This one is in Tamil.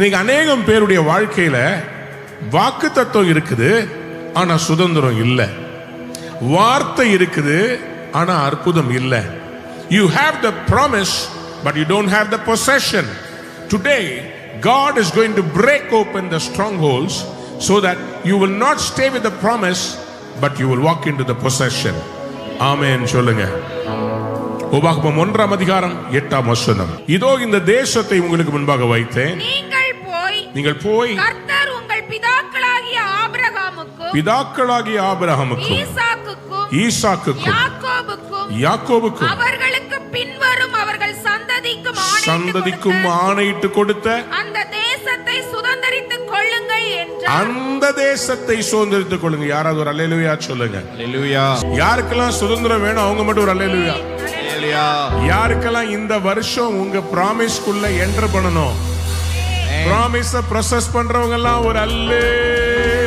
இன்னைக்கு அநேகம் பேருடைய வாழ்க்கையில வாக்குத்தத்தம் இருக்குது, ஆனா சுதந்திரம் இல்லை. வார்த்தை இருக்குது, ஆனா அற்புதம் இல்லை. You have the promise, but you don't have the possession. Today, God is going to break open the strongholds so that you will not stay with the promise, but you will walk into the possession. Amen. சொல்லுங்க. உபாகமம் 1ஆம் அதிகாரம் 8ஆம் வசனம். இதோ இந்த தேசத்தை உங்களுக்கு முன்பாக வைத்தேன். நீங்கள் போய் கர்த்தர் உங்கள் பிதாக்களாகிய ஆபிரகாமுக்கும் ஈசாக்குக்கும் யாக்கோபுக்கும் அவர்களுக்கு பின்வரும் அவர்கள் சந்ததிக்கும் ஆணையிட்டு கொடுத்த அந்த தேசத்தை சுதந்தரித்துக் கொள்ளுங்கள் என்றார். அந்த தேசத்தை சுதந்தரித்துக் கொள்ளுங்க. யாராவது ஒரு அல்லேலூயா சொல்லுங்க. அல்லேலூயா. யாருக்கெல்லாம் சுதந்திரம் வேணும் அவங்க மட்டும் ஒரு அல்லேலூயா. அல்லேலூயா. யாருக்கெல்லாம் இந்த வருஷம் உங்க பிராமிஸ்க்குள்ள என்டர் பண்ணணும், பிராமிஸ ப்ரோசஸ் பண்றவங்க எல்லாம் ஒரு அல்லேலூயா.